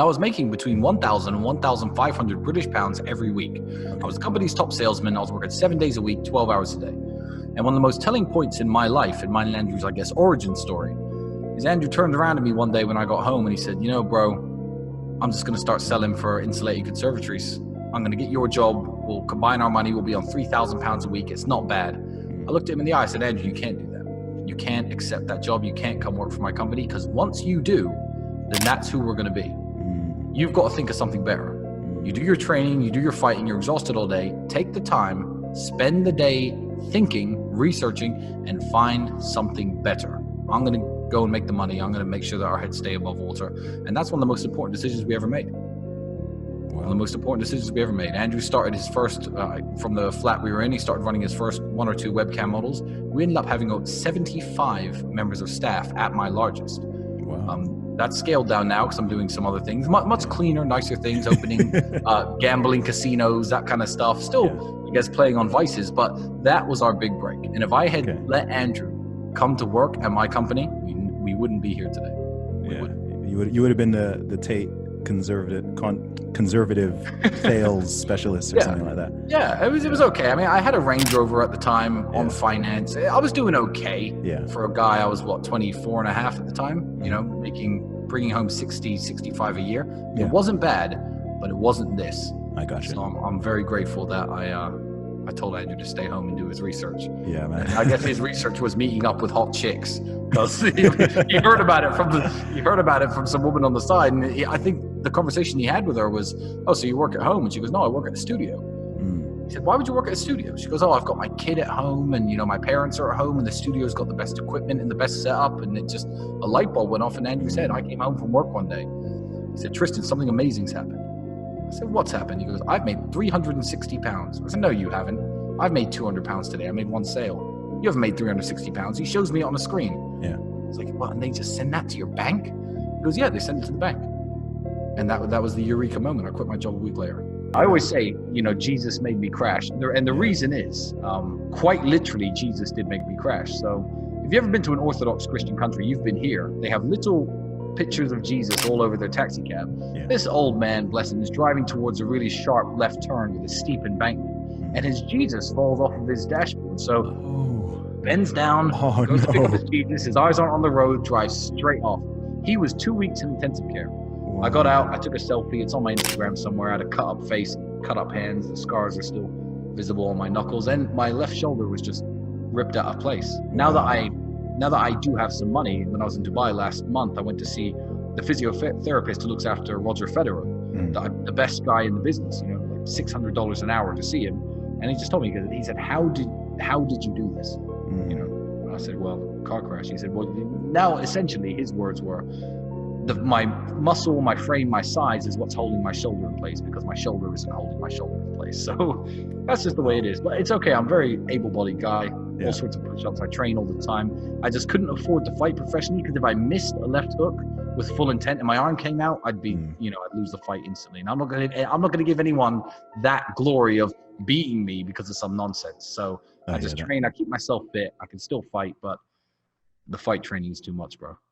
I was making between 1,000 and 1,500 British pounds every week. I was the company's top salesman. I was working 7 days a week, 12 hours a day. And one of the most telling points in my life, in mine and Andrew's, I guess, origin story, is Andrew turned around to me one day when I got home and he said, you know, bro, I'm just going to start selling for insulated conservatories. I'm going to get your job. We'll combine our money. We'll be on £3,000 a week. It's not bad. I looked at him in the eye. I said, Andrew, you can't do that. You can't accept that job. You can't come work for my company, because once you do, then that's who we're going to be. You've got to think of something better. You do your training, you do your fighting, you're exhausted all day. Take the time, spend the day thinking, researching, and find something better. I'm going to go and make the money. I'm going to make sure that our heads stay above water. And that's one of the most important decisions we ever made. One of the most important decisions we ever made. Andrew started his first, from the flat we were in, he started running his first 1 or 2 webcam models. We ended up having about 75 members of staff at my largest. Wow. That's scaled down now because I'm doing some other things, much cleaner, nicer things, opening gambling casinos, that kind of stuff. Still, I guess, playing on vices, but that was our big break. And if I had let Andrew come to work at my company, we wouldn't be here today. You would have been the Tate conservative sales specialist or something like that. Yeah, it was okay. I mean, I had a Range Rover at the time on finance. I was doing okay for a guy. I was 24 and a half at the time, you know, bringing home 65 a year. It wasn't bad, but it wasn't this. I got you. So I'm very grateful that I told Andrew to stay home and do his research. Yeah, man. I guess his research was meeting up with hot chicks, because you heard about it from some woman on the side, and I think the conversation he had with her was, "Oh, so you work at home?" And she goes, "No, I work at the studio." He said, "Why would you work at a studio?" She goes, "Oh, I've got my kid at home, and my parents are at home, and the studio's got the best equipment and the best setup." And it just, a light bulb went off, and Andrew said, "I came home from work one day." He said, "Tristan, something amazing's happened." I said, "What's happened?" He goes, "I've made 360 pounds. I said, "No, you haven't. I've made 200 pounds today. I made one sale. You haven't made 360 pounds. He shows me it on the screen. Yeah. It's like, "What? And they just send that to your bank?" He goes, "Yeah, they send it to the bank." And that was the eureka moment. I quit my job a week later. I always say, Jesus made me crash. And the reason is, quite literally, Jesus did make me crash. So if you've ever been to an Orthodox Christian country, you've been here. They have little pictures of Jesus all over their taxi cab. Yeah. This old man, bless him, is driving towards a really sharp left turn with a steep embankment. And his Jesus falls off of his dashboard. So bends down, goes to pick up his Jesus. His eyes aren't on the road, drives straight off. He was 2 weeks in intensive care. I got out, I took a selfie. It's on my Instagram somewhere. I had a cut up face, cut up hands. The scars are still visible on my knuckles. And my left shoulder was just ripped out of place. Now that I do have some money, when I was in Dubai last month, I went to see the physiotherapist who looks after Roger Federer, the best guy in the business, like $600 an hour to see him. And he just told me, he said, how did you do this? And I said, well, car crash. He said, well, now essentially his words were, my muscle, my frame, my size is what's holding my shoulder in place, because my shoulder isn't holding my shoulder in place. So that's just the way it is. But it's okay. I'm a very able-bodied guy. All sorts of push-ups. I train all the time. I just couldn't afford to fight professionally, because if I missed a left hook with full intent and my arm came out, I'd be, I'd lose the fight instantly. And I'm not going to give anyone that glory of beating me because of some nonsense. So I just train. I keep myself fit. I can still fight, but the fight training is too much, bro.